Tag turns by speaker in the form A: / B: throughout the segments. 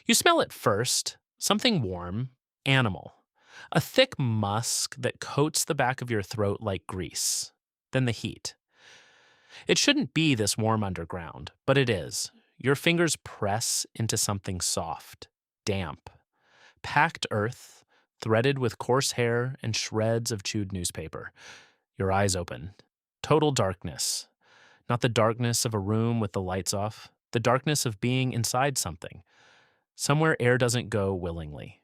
A: You smell it first, something warm, animal, a thick musk that coats the back of your throat like grease. Then the heat. It shouldn't be this warm underground, but it is. Your fingers press into something soft, damp, packed earth, threaded with coarse hair and shreds of chewed newspaper. Your eyes open. Total darkness. Not the darkness of a room with the lights off, the darkness of being inside something. Somewhere air doesn't go willingly.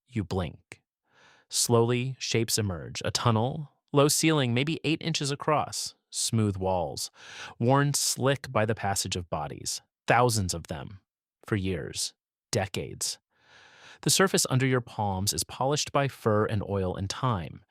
A: You blink. Slowly, shapes emerge. A tunnel, low ceiling, maybe 8 inches across, smooth walls, worn slick by the passage of bodies, thousands of them, for years, decades. The surface under your palms is polished by fur and oil and time.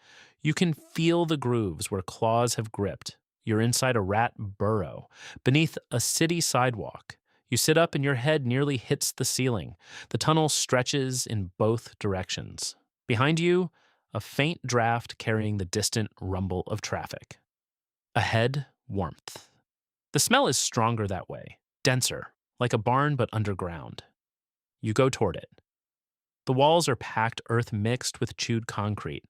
A: You can feel the grooves where claws have gripped. You're inside a rat burrow, beneath a city sidewalk. You sit up and your head nearly hits the ceiling. The tunnel stretches in both directions. Behind you, a faint draft carrying the distant rumble of traffic. Ahead, warmth. The smell is stronger that way, denser, like a barn but underground. You go toward it. The walls are packed earth mixed with chewed concrete.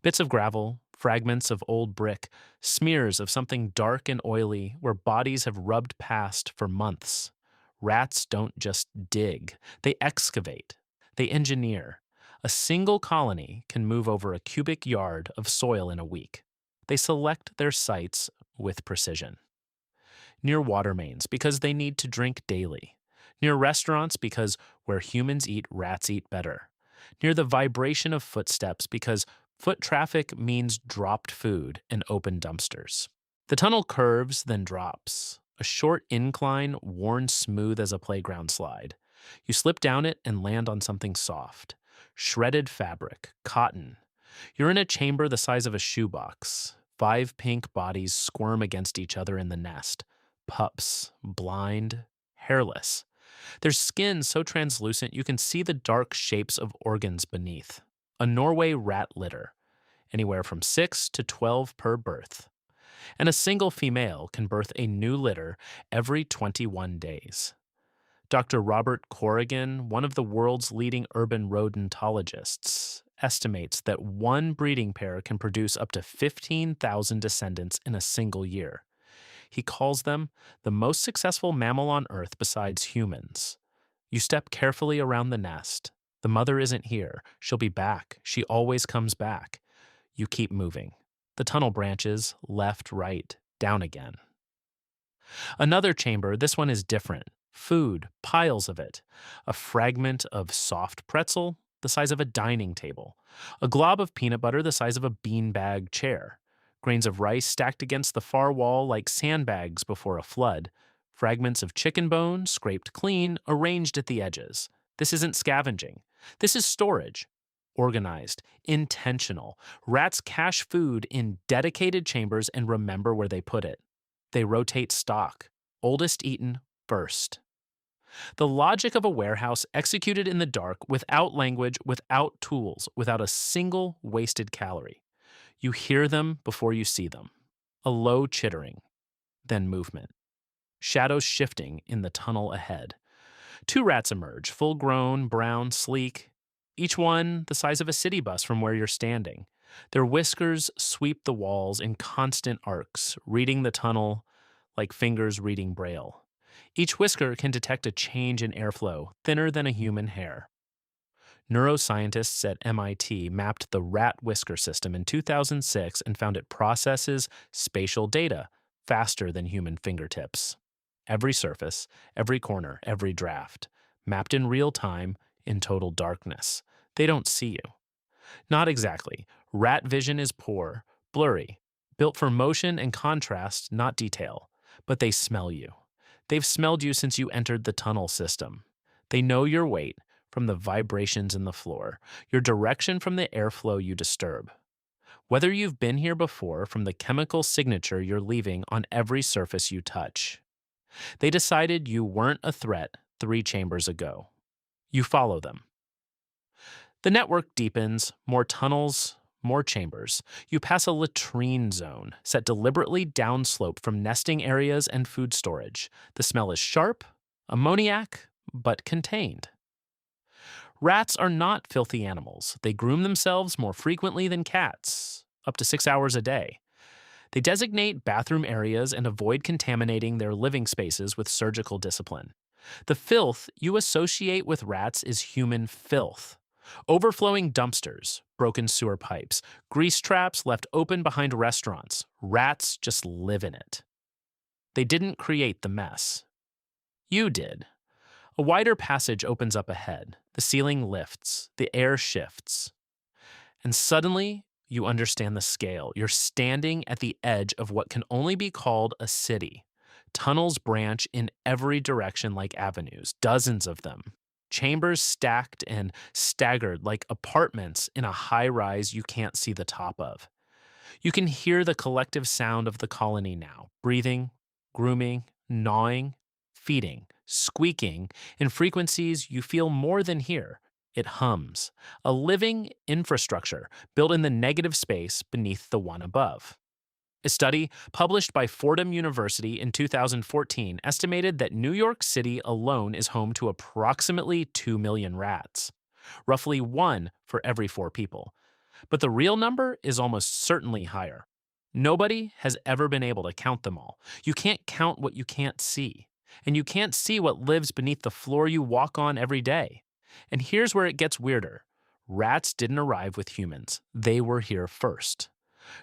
A: Bits of gravel, fragments of old brick, smears of something dark and oily where bodies have rubbed past for months. Rats don't just dig, they excavate, they engineer. A single colony can move over a cubic yard of soil in a week. They select their sites with precision. Near water mains because they need to drink daily. Near restaurants because where humans eat, rats eat better. Near the vibration of footsteps because foot traffic means dropped food and open dumpsters. The tunnel curves, then drops. A short incline worn smooth as a playground slide. You slip down it and land on something soft. Shredded fabric, cotton. You're in a chamber the size of a shoebox. 5 pink bodies squirm against each other in the nest. Pups, blind, hairless. Their skin so translucent you can see the dark shapes of organs beneath. A Norway rat litter, anywhere from 6 to 12 per birth. And a single female can birth a new litter every 21 days. Dr. Robert Corrigan, one of the world's leading urban rodentologists, estimates that one breeding pair can produce up to 15,000 descendants in a single year. He calls them the most successful mammal on Earth besides humans. You step carefully around the nest. The mother isn't here. She'll be back. She always comes back. You keep moving. The tunnel branches, left, right, down again. Another chamber, this one is different. Food, piles of it. A fragment of soft pretzel, the size of a dining table. A glob of peanut butter the size of a beanbag chair. Grains of rice stacked against the far wall like sandbags before a flood. Fragments of chicken bone, scraped clean, arranged at the edges. This isn't scavenging. This is storage. Organized, intentional. Rats cache food in dedicated chambers and remember where they put it. They rotate stock. Oldest eaten first. The logic of a warehouse executed in the dark, without language, without tools, without a single wasted calorie. You hear them before you see them. A low chittering, then movement. Shadows shifting in the tunnel ahead. 2 rats emerge, full-grown, brown, sleek, each one the size of a city bus from where you're standing. Their whiskers sweep the walls in constant arcs, reading the tunnel like fingers reading braille. Each whisker can detect a change in airflow, thinner than a human hair. Neuroscientists at MIT mapped the rat whisker system in 2006 and found it processes spatial data faster than human fingertips. Every surface, every corner, every draft, mapped in real time in total darkness. They don't see you. Not exactly. Rat vision is poor, blurry, built for motion and contrast, not detail. But they smell you. They've smelled you since you entered the tunnel system. They know your weight from the vibrations in the floor, your direction from the airflow you disturb. Whether you've been here before from the chemical signature you're leaving on every surface you touch. They decided you weren't a threat 3 chambers ago. You follow them. The network deepens, more tunnels, more chambers. You pass a latrine zone, set deliberately downslope from nesting areas and food storage. The smell is sharp, ammoniac, but contained. Rats are not filthy animals. They groom themselves more frequently than cats, up to 6 hours a day. They designate bathroom areas and avoid contaminating their living spaces with surgical discipline. The filth you associate with rats is human filth. Overflowing dumpsters, broken sewer pipes, grease traps left open behind restaurants. Rats just live in it. They didn't create the mess. You did. A wider passage opens up ahead. The ceiling lifts. The air shifts. And suddenly, you understand the scale. You're standing at the edge of what can only be called a city. Tunnels branch in every direction like avenues, dozens of them. Chambers stacked and staggered like apartments in a high rise you can't see the top of. You can hear the collective sound of the colony now, breathing, grooming, gnawing, feeding, squeaking in frequencies you feel more than hear. It hums, a living infrastructure built in the negative space beneath the one above. A study published by Fordham University in 2014 estimated that New York City alone is home to approximately 2 million rats, roughly one for every 4 people. But the real number is almost certainly higher. Nobody has ever been able to count them all. You can't count what you can't see. And you can't see what lives beneath the floor you walk on every day. And here's where it gets weirder. Rats didn't arrive with humans. They were here first.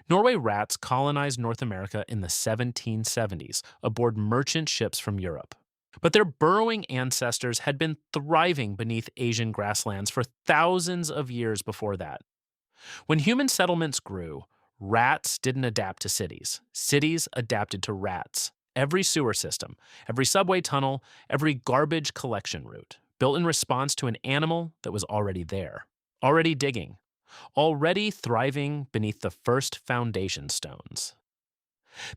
A: Norway rats colonized North America in the 1770s aboard merchant ships from Europe. But their burrowing ancestors had been thriving beneath Asian grasslands for thousands of years before that. When human settlements grew, rats didn't adapt to cities. Cities adapted to rats. Every sewer system, every subway tunnel, every garbage collection route, built in response to an animal that was already there, already digging, already thriving beneath the first foundation stones.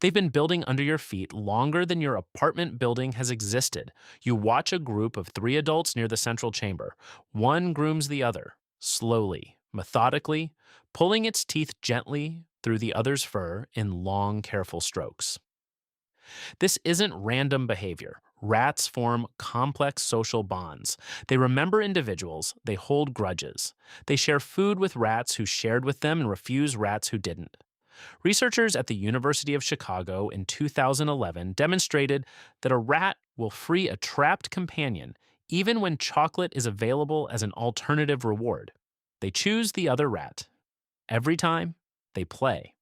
A: They've been building under your feet longer than your apartment building has existed. You watch a group of 3 adults near the central chamber. One grooms the other, slowly, methodically, pulling its teeth gently through the other's fur in long, careful strokes. This isn't random behavior. Rats form complex social bonds. They remember individuals, they hold grudges. They share food with rats who shared with them and refuse rats who didn't. Researchers at the University of Chicago in 2011 demonstrated that a rat will free a trapped companion even when chocolate is available as an alternative reward. They choose the other rat. Every time, they play.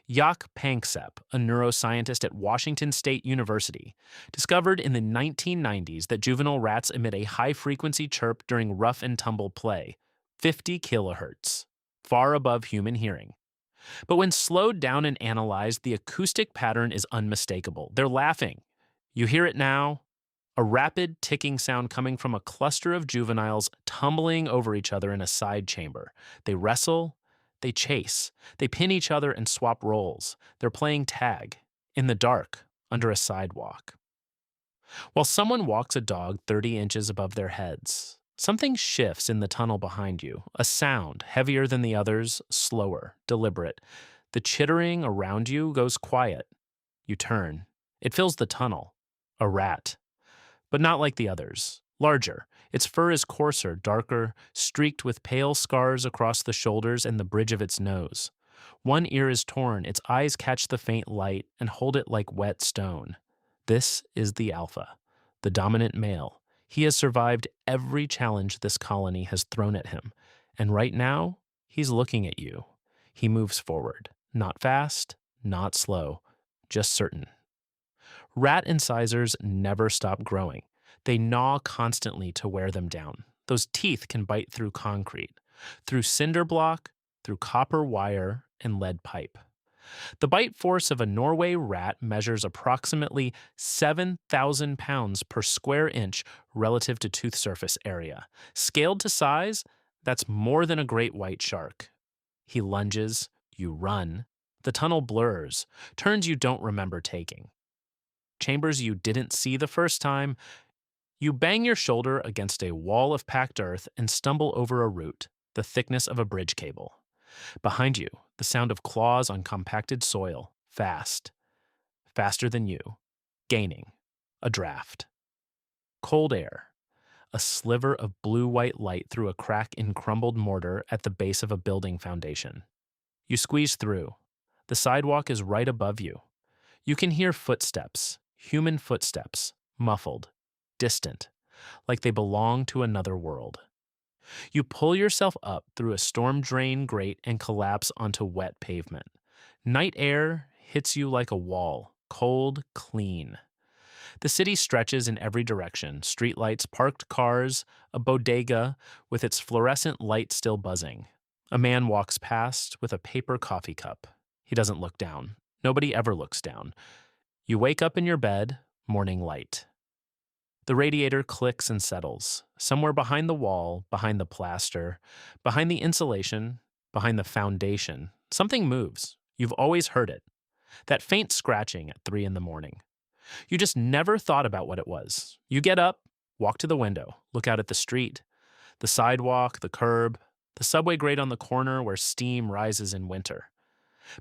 A: Jaak Panksepp, a neuroscientist at Washington State University, discovered in the 1990s that juvenile rats emit a high-frequency chirp during rough and tumble play, 50 kilohertz, far above human hearing. But when slowed down and analyzed, the acoustic pattern is unmistakable. They're laughing. You hear it now, a rapid ticking sound coming from a cluster of juveniles tumbling over each other in a side chamber. They wrestle, they chase, they pin each other and swap roles. They're playing tag, in the dark, under a sidewalk. While someone walks a dog 30 inches above their heads, something shifts in the tunnel behind you, a sound heavier than the others, slower, deliberate. The chittering around you goes quiet. You turn. It fills the tunnel. A rat. But not like the others. Larger. Its fur is coarser, darker, streaked with pale scars across the shoulders and the bridge of its nose. One ear is torn. Its eyes catch the faint light and hold it like wet stone. This is the alpha, the dominant male. He has survived every challenge this colony has thrown at him. And right now, he's looking at you. He moves forward. Not fast, not slow, just certain. Rat incisors never stop growing. They gnaw constantly to wear them down. Those teeth can bite through concrete, through cinder block, through copper wire, and lead pipe. The bite force of a Norway rat measures approximately 7,000 pounds per square inch relative to tooth surface area. Scaled to size, that's more than a great white shark. He lunges, you run. The tunnel blurs, turns you don't remember taking. Chambers you didn't see the first time. You bang your shoulder against a wall of packed earth and stumble over a root, the thickness of a bridge cable. Behind you, the sound of claws on compacted soil, fast. Faster than you. Gaining. A draft. Cold air. a sliver of blue-white light through a crack in crumbled mortar at the base of a building foundation. You squeeze through. The sidewalk is right above you. You can hear footsteps, human footsteps, muffled, distant, like they belong to another world. You pull yourself up through a storm drain grate and collapse onto wet pavement. Night air hits you like a wall, cold, clean. The city stretches in every direction, streetlights, parked cars, a bodega with its fluorescent light still buzzing. A man walks past with a paper coffee cup. He doesn't look down. Nobody ever looks down. You wake up in your bed, morning light. The radiator clicks and settles. Somewhere behind the wall, behind the plaster, behind the insulation, behind the foundation, something moves. You've always heard it. That faint scratching at 3 in the morning. You just never thought about what it was. You get up, walk to the window, look out at the street, the sidewalk, the curb, the subway grate on the corner where steam rises in winter.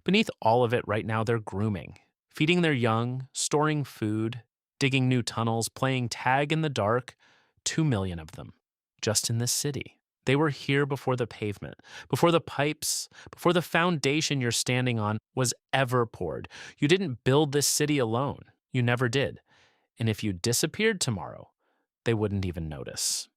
A: Beneath all of it right now, they're grooming, feeding their young, storing food, digging new tunnels, playing tag in the dark, 2 million of them, just in this city. They were here before the pavement, before the pipes, before the foundation you're standing on was ever poured. You didn't build this city alone. You never did. And if you disappeared tomorrow, they wouldn't even notice.